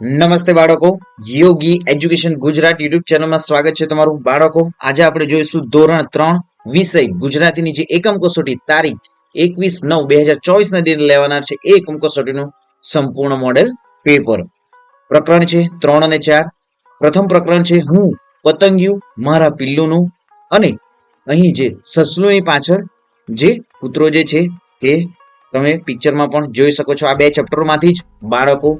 નમસ્તે બાળકો, યોગી education Gujarat YouTube ચેનલમાં સ્વાગત છે તમારું. બાળકો, આજે આપણે જોઈશું ધોરણ 3 વિષય ગુજરાતીની જે એકમ કસોટી તારીખ 21/9/2024 ના દિન લેવાના છે એ એકમ કસોટીનું સંપૂર્ણ મોડેલ પેપર. પ્રકરણ છે 3 અને 4. પ્રથમ પ્રકરણ છે હું પતંગિયું મારા પિલ્લુનું, અને અહીં જે સસલુની પાછળ જે કૂતરો જે છે તે તમે પિક્ચરમાં પણ જોઈ શકો છો. આ બે ચેપ્ટરમાંથી જ બાળકો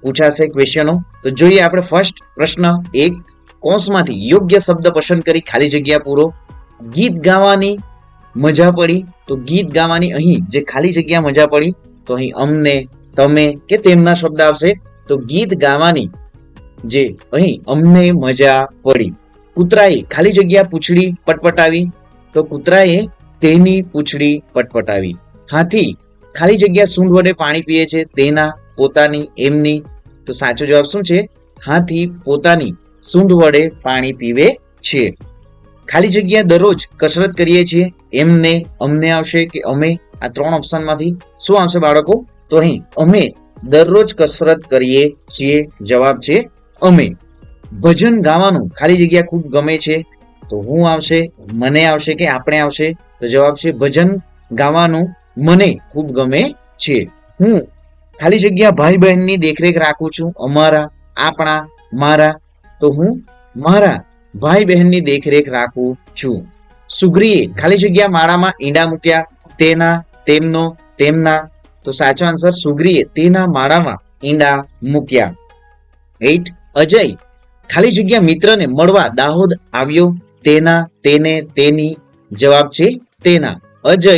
પૂછાશે ક્વેશ્ચનો. તો જોઈએ આપણે ફર્સ્ટ પ્રશ્ન 1. કૌંસમાંથી યોગ્ય શબ્દ પસંદ કરી ખાલી જગ્યા પૂરો. ગીત ગાવાની મજા પડી, તો ગીત ગાવાની અહીં જે ખાલી જગ્યા મજા પડી તો અહીં અમને, તમે કે તેમના શબ્દ આવશે. તો ગીત ગાવાની જે અહીં અમને મજા પડી. કૂતરાએ ખાલી જગ્યા પૂંછડી પટપટાવી, તો કૂતરાએ તેની પૂંછડી પટપટાવી. હાથી ખાલી જગ્યા સૂંઢ વડે પાણી પીએ છે, તેના, પોતાની, એમની. તો સાચો જવાબ શું છે? હાથી પોતાની સૂંઢ વડે પાણી પીવે છે. ખાલી જગ્યા દરરોજ કસરત કરીએ છીએ, એમને, અમને આવશે કે અમે? આ ત્રણ ઓપ્શનમાંથી શું આવશે બાળકો? તો અહીં અમે દરરોજ કસરત કરીએ છીએ, જવાબ છે અમે. ભજન ગાવાનું ખાલી જગ્યા ખૂબ ગમે છે, તો હું આવશે, મને આવશે કે આપણે આવશે? તો જવાબ છે ભજન ગાવાનું મને ખૂબ ગમે છે. હું ખાલી જગ્યા ભાઈ બહેનની દેખરેખ રાખું છું, અમારા, આપણા, મારા. તો હું મારા ભાઈ બહેનની દેખરેખ રાખું છું. સુગ્રીએ ખાલી જગ્યા માળામાં ઈંડા મૂક્યા, તેના, તેમનો, તેમના. તો સાચો આન્સર સુગ્રીએ તેના માળામાં ઈંડા મૂક્યા. 8. અજય ખાલી જગ્યા મિત્રને મળવા દાહોદ આવ્યો, તેના, તેને, તેની. જવાબ છે તેના. અજય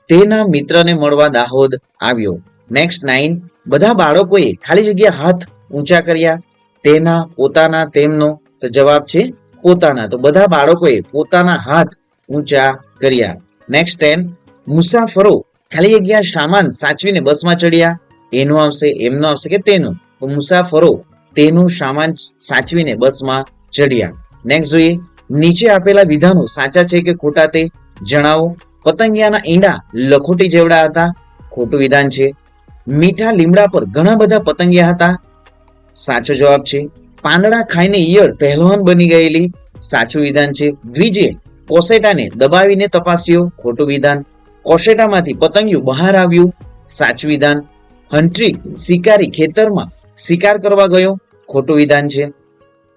તેના મિત્રને મળવા દાહોદ આવ્યો. નેક્સ્ટ 9. બધા બાળકોએ ખાલી જગ્યા હાથ ઊંચા કર્યા, તેના, પોતાના, તેમનો. તો જવાબ છે પોતાના. તો બધા બાળકોએ પોતાના હાથ ઊંચા કર્યા. નેક્સ્ટ 10. મુસાફરો ખાલી જગ્યા સામાન સાચવીને બસમાં ચડ્યા, એનો આવશે, એમનો આવશે કે તેનો? તો મુસાફરો તેનું સામાન સાચવીને બસમાં ચડ્યા. નેક્સ્ટ જોઈએ, નીચે આપેલા વિધાનો સાચા છે કે ખોટા તે જણાવો. પતંગિયાના ઈંડા લખોટી જેવડા હતા, ખોટું વિધાન છે. મીઠા લીમડા પર ઘણા બધા પતંગિયા હતા, સાચો જવાબ છે. પાંદડા ખાઈને ઈયળ પહેલવાન બની ગયેલી, સાચું વિધાન છે. દ્વિજે કોસેટાને દબાવીને તપાસ્યો, ખોટું વિધાન. કોસેટામાંથી પતંગિયું બહાર આવ્યું, સાચું વિધાન. હંટ્રી શિકારી ખેતરમાં શિકાર કરવા ગયો, ખોટું વિધાન છે.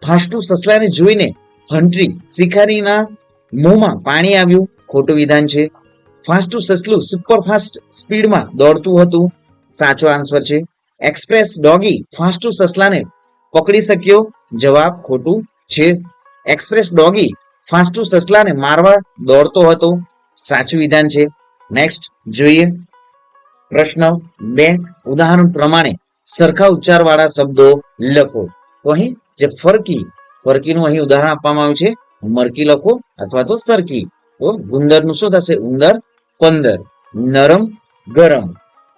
ફાસ્ટું સસલાને જોઈને હંટ્રી શિકારીના મોંમાં પાણી આવ્યું, ખોટું વિધાન છે. ફાસ્ટું સસલું સુપરફાસ્ટ સ્પીડમાં દોડતું હતું, સાચો આન્સર છે. એક્સપ્રેસ ડોગી ફાસ્ટું સસલાને પકડી શક્યો, જવાબ ખોટું છે. એક્સપ્રેસ ડોગી ફાસ્ટું સસલાને મારવા દોડતો હતો, સાચું વિધાન છે. નેક્સ્ટ જોઈએ પ્રશ્ન 2. ઉદાહરણ પ્રમાણે સરખા ઉચ્ચાર વાળા શબ્દો લખો. તો અહીં જે ફરકીનું અહીં ઉદાહરણ આપવામાં આવ્યું છે, મરકી લખો અથવા તો સરકી. તો ગુંદરનું શું થશે? ઉંદર, 15. નરમ, ગરમ.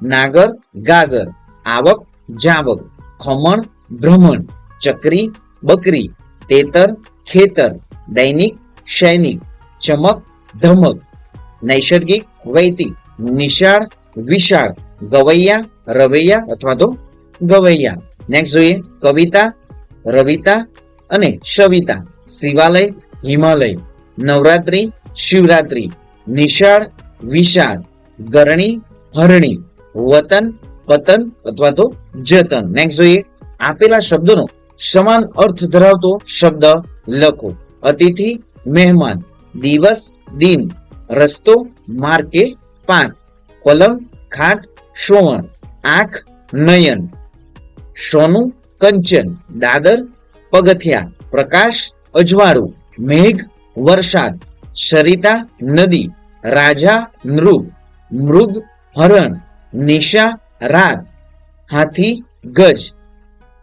નાગર, ગાગર. આવક, જાવક. ખમણ, ભ્રમણ. ચકરી, બકરી. તેતર, ખેતર. દૈનિક, સૈનિક. ચમક, ધમક. નૈસર્ગિક, વૈતિક. નિશાળ, વિશાળ. ગવૈયા, રવૈયા અથવા તો ગવૈયા. નેક્સ્ટ જોઈએ કવિતા, રવિતા અને સવિતા. શિવાલય, હિમાલય. નવરાત્રી, શિવરાત્રી. નિશાળ, વિશાળ. ગરણી, હરણી. વતન, પતન અથવા તો જતન. નેક્સ્ટ જોઈએ આપેલા શબ્દોનો સમાન અર્થ ધરાવતો શબ્દ લખો. અતિથિ, મહેમાન. દિવસ, દિન. રસ્તો, માર્ગ કે પાથ. પલંગ, ખાટ, સોવણ. આંખ, નયન. સોનું, કંચન. દાદર, પગથિયા. પ્રકાશ, અજવાળું. મેઘ, વરસાદ. સરિતા, નદી. રાજા, નૃપ. મૃગ, હરણ. નિશા, રાત. હાથી, ગજ.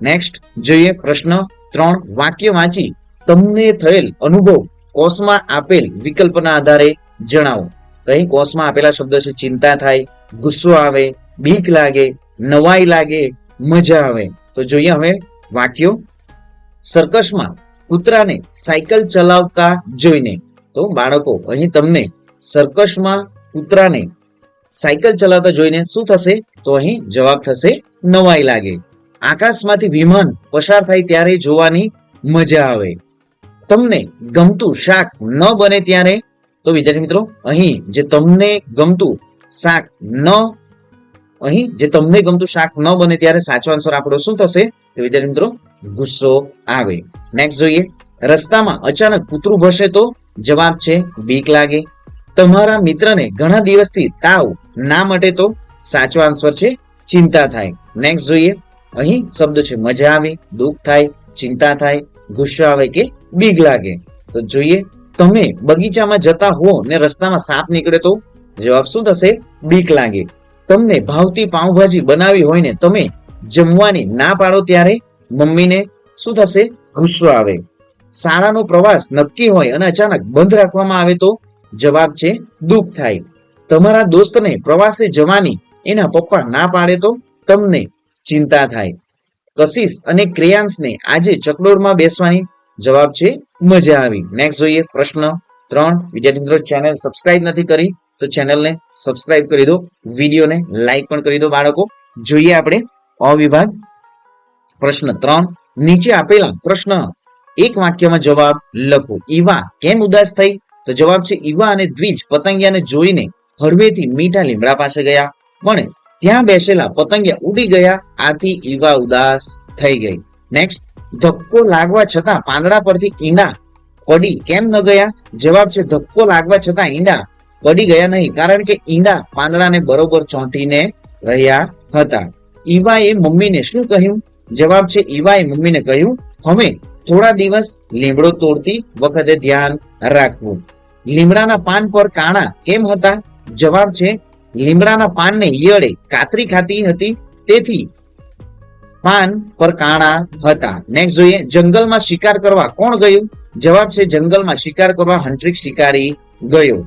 નેક્સ્ટ જોઈએ પ્રશ્ન 3. વાક્ય વાંચી તમને થયેલ અનુભવ કોષમાં આપેલ વિકલ્પના આધારે જણાવો. તો અહીં કોષમાં આપેલા શબ્દો છે ચિંતા થાય, ગુસ્સો આવે, બીક લાગે, નવાઈ લાગે, મજા આવે. તો જોઈએ હવે વાક્યો. સર્કસમાં કૂતરાને સાયકલ ચલાવતા જોઈને. તો બાળકો અહીં તમને સર્કસમાં કૂતરાને સાયકલ ચલાવતા જોઈને શું થશે? તો અહીં જવાબ થશે નવાઈ લાગે. આકાશમાંથી વિમાન પસાર થાય ત્યારે જોવાની મજા આવે. તમને ગમતું શાક ન બને ત્યારે, તો વિદ્યાર્થી મિત્રો અહીં જે તમને ગમતું શાક ન બને ત્યારે સાચો આન્સર આપણો શું થશે? તો વિદ્યાર્થી મિત્રો ગુસ્સો આવે. નેક્સ્ટ જોઈએ, રસ્તામાં અચાનક કૂતરું ભસે તો જવાબ છે બીક લાગે. તમારા મિત્રને ઘણા દિવસથી તાવ ના મટે તો સાચો આન્સર છે ચિંતા થાય. નેક્સ્ટ જોઈએ, અહીં શબ્દ છે મજા આવે, દુઃખ થાય, ચિંતા થાય, ગુસ્સો આવે કે બીક લાગે. તો જોઈએ, તમે બગીચામાં જતા હો ને રસ્તામાં સાપ નીકળે તો જવાબ શું થશે? બીક લાગે. તમને ભાવતી પાઉંભાજી બનાવી હોય ને તમે જમવાની ના પાડો ત્યારે મમ્મીને શું થશે? ગુસ્સો આવે. શાળાનો પ્રવાસ નક્કી હોય અને અચાનક બંધ રાખવામાં આવે તો જવાબ છે દુઃખ થાય. તમારા દોસ્તને પ્રવાસે જવાની એના પપ્પા ના પાડે તો તમને ચિંતા થાય. કશિશ અને ક્રેયાન્સને આજે ચકડોળમાં બેસવાની જવાબ છે મજા આવી. નેક્સ્ટ જોઈએ, પ્રશ્ન 3. વિદ્યાર્થી મિત્રો, ચેનલ સબસ્ક્રાઇબ નથી કરી તો ચેનલને સબસ્ક્રાઇબ કરી દો, વિડીયોને લાઈક પણ કરી દો બાળકો. જોઈએ આપણે અ વિભાગ પ્રશ્ન 3. નીચે આપેલા પ્રશ્ન એક વાક્યમાં જવાબ લખો. ઈવા કેમ ઉદાસ થઈ? તો જવાબ છે ઈવા અને દ્વિજ પતંગિયાને જોઈને હળવેથી મીઠા લીમડા પાસે ગયા, પણ ત્યાં બેસેલા પતંગિયા ઉડી ગયા, આથી ઈવા ઉદાસ થઈ ગઈ. નેક્સ્ટ, ધક્કો લાગવા છતાં પાંદડા પરથી ઈંડા પડી કેમ ન ગયા? જવાબ છે ધક્કો લાગવા છતાં ઈંડા પડી ગયા નહીં, કારણ કે ઈંડા પાંદડાને બરોબર ચોંટીને રહ્યા હતા. ઈવાએ મમ્મીને શું કહ્યું? જવાબ છે ઈવાએ મમ્મીને કહ્યું, હવે થોડા દિવસ લીમડો તોડતી વખતે ધ્યાન રાખવું. લીમડાના પાન પર કાણા કેમ હતા? જવાબ છે લીમડાના પાનને ઈયળે કાતરી ખાતી હતી, તેથી પાન પર કાણા હતા. નેક્સ્ટ જોઈએ, જંગલમાં શિકાર કરવા કોણ ગયું? જવાબ છે જંગલમાં શિકાર કરવા હંટ્રિક શિકારી ગયો.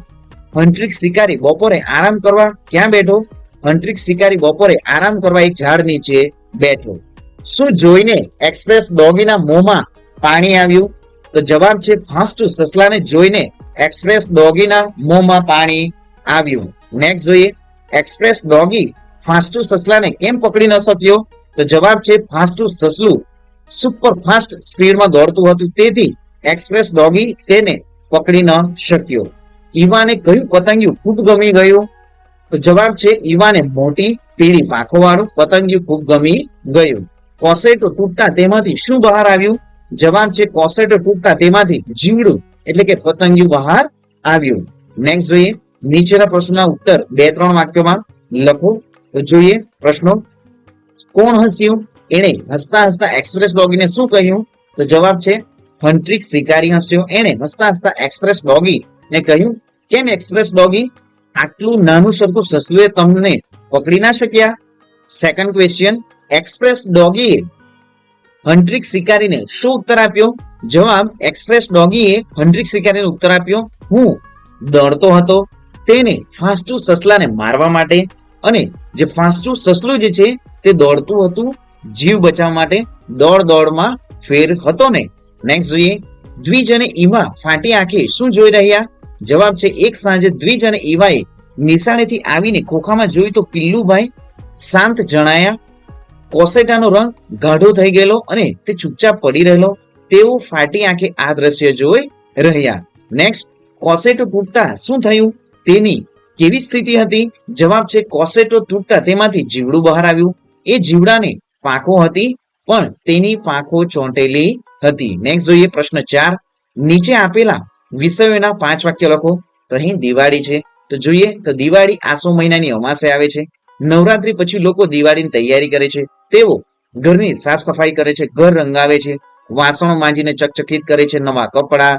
હંટ્રિક શિકારી બપોરે આરામ કરવા ક્યાં બેઠો? હંટ્રિક શિકારી બપોરે આરામ કરવા એક ઝાડ નીચે બેઠો. શું જોઈને એક્સપ્રેસ ડોગીના મોંમાં પાણી આવ્યું? તો જવાબ છે ફાસ્ટુ સસલાને જોઈને એક્સપ્રેસ ડોગીના મોંમાં પાણી આવ્યું. નેક્સ્ટ જોઈએ, એક્સપ્રેસ ડોગી ફાસ્ટુ સસલાને કેમ પકડી ન શક્યો? તો જવાબ છે ફાસ્ટુ સસલું સુપર ફાસ્ટ સ્પીડમાં દોડતું હતું, તેથી એક્સપ્રેસ ડોગી તેને પકડી ન શક્યો. ઈવાને કયું પતંગિયું ખૂબ ગમી ગયું? તો જવાબ છે ઈવાને મોટી પીળી પાંખો વાળું પતંગિયું ખૂબ ગમી ગયું. કોસેટો તૂટતા તેમાંથી શું બહાર આવ્યું? જવાબ છે કોસેટો તૂટતા તેમાંથી જીવડું એટલે કે પતંગિયું બહાર આવ્યું. નેક્સ્ટ જોઈએ, નીચેના પ્રશ્નોના ઉત્તર 2-3 વાક્યોમાં લખો. તો જોઈએ પ્રશ્નો, કોણ હસ્યું? એણે હસતા હસતા એક્સપ્રેસ ડોગીને શું કહ્યું? તો જવાબ છે હંટ્રિક શિકારી હસ્યો. એણે હસતા હસતા એક્સપ્રેસ ડોગીને કહ્યું, કેમ એક્સપ્રેસ ડોગી, આટલું નાનું સરખું સસલુએ તમને પકડી ના શક્યા? સેકન્ડ ક્વેશ્ચન, એક્સપ્રેસ ડોગીએ હંટ્રિક શિકારીને શું ઉત્તર આપ્યો? જવાબ, એક્સપ્રેસ ડોગીએ હંટ્રિક શિકારીને ઉત્તર આપ્યો, હું દોડતો હતો તેને ફાસ્ટુ સસલાને મારવા માટે, અને જે ફાસ્ટુ સસલું જે છે તે દોડતું હતું જીવ બચાવવા માટે, દોડમાં ફેર હતો ને. નેક્સ્ટ જોઈએ, દ્વિજ અને ઈવા ફાટી આંખે શું જોઈ રહ્યા? જવાબ છે એક સાંજે દ્વિજ અને ઈવાએ નિશાળેથી આવીને ખોખામાં જોયું તો પિલ્લુભાઈ શાંત જણાયા. કોસેટાનો રંગ ગાઢો થઈ ગયેલો અને તે ચૂપચાપ પડી રહેલો, તેઓ ફાટી આંખે આ દ્રશ્ય જોઈ રહ્યા. નેક્સ્ટ, કોસેટો તૂટતા શું થયું? તેની કેવી સ્થિતિ હતી? જવાબ છે કોસેટો તૂટતા તેમાંથી જીવડું બહાર આવ્યું. એ જીવડાને પાંખો હતી, પણ તેની પાંખો ચોંટેલી હતી. નેક્સ્ટ જોઈએ પ્રશ્ન 4. નીચે આપેલા વિષયોના 5 વાક્ય લખો. તો અહીં દિવાળી છે, તો જોઈએ તો દિવાળી આસો મહિનાની અમાસે આવે છે. નવરાત્રી પછી લોકો દિવાળીની તૈયારી કરે છે. તેઓ ઘરની સાફ સફાઈ કરે છે, ઘર રંગાવે છે, વાસણો માંજીને ચકચકિત કરે છે, નવા કપડા,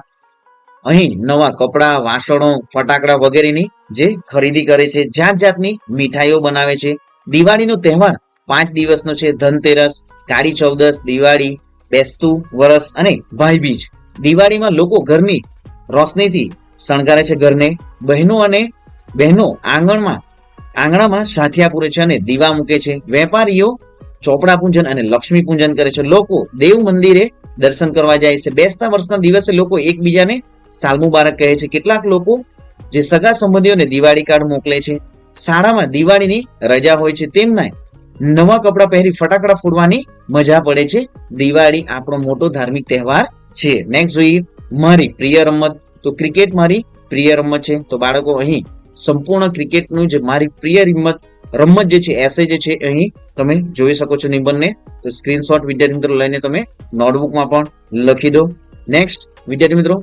અહીં નવા કપડા, વાસણો, ફટાકડા વગેરેની જે ખરીદી કરે છે, જાત જાતની મીઠાઈઓ બનાવે છે. દિવાળીનો તહેવાર 5 દિવસનો છે. ધનતેરસ, કાળી ચૌદસ, દિવાળી, બેસતું વરસ અને ભાઈબીજ. દિવાળીમાં લોકો ઘરની રોશનીથી શણગારે છે ઘરને. બહેનો આંગણામાં સાથિયા પૂરે છે અને દીવા મૂકે છે. વેપારીઓ ચોપડા પૂજન અને લક્ષ્મી પૂજન કરે છે. લોકો દેવ મંદિરે દર્શન કરવા જાય છે. બેસતા વર્ષના દિવસે લોકો એકબીજાને સાલ મુબારક કહે છે. કેટલાક લોકો જે સગા સંબંધીઓને દિવાળી કાર્ડ મોકલે છે. શાળામાં દિવાળીની રજા હોય છે. તેમના નવા કપડાં પહેરી ફટાકડા ફોડવાની મજા પડે છે. દિવાળી આપણો મોટો ધાર્મિક તહેવાર છે. નેક્સ્ટ જોઈએ મારી પ્રિય રમત. તો ક્રિકેટ મારી પ્રિય રમત છે. તો બાળકો અહીં સંપૂર્ણ ક્રિકેટનું જે મારી પ્રિય રમત જે છે એસે જે છે અહીં તમે જોઈ શકો છો નિબંધને. તો સ્ક્રીનશોટ વિદ્યાર્થી મિત્રો લઈને તમે નોટબુકમાં પણ લખી દો. નેક્સ્ટ વિદ્યાર્થી મિત્રો,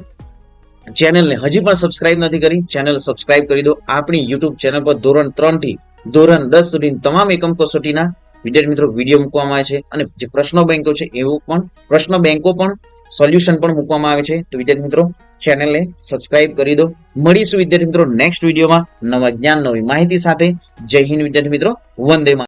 ચેનલને હજી પણ સબસ્ક્રાઇબ નથી કરી, ચેનલ સબસ્ક્રાઇબ કરી દો. આપણી યુટ્યુબ ચેનલ પર ધોરણ 3 થી ધોરણ 10 સુધી તમામ એકમ કસોટીના વિદ્યાર્થી મિત્રો વિડીયો મૂકવામાં આવે છે અને જે પ્રશ્ન બેંકો છે એવું પણ પ્રશ્ન બેંકો પણ સોલ્યુશન પણ મૂકવામાં આવે છે. તો વિદ્યાર્થી મિત્રો ચેનલને સબસ્ક્રાઇબ કરી દો. મળીશું વિદ્યાર્થી મિત્રો નેક્સ્ટ વિડીયોમાં નવા જ્ઞાન નવી માહિતી સાથે. જય હિન્દ વિદ્યાર્થી મિત્રો, વંદે માતરમ.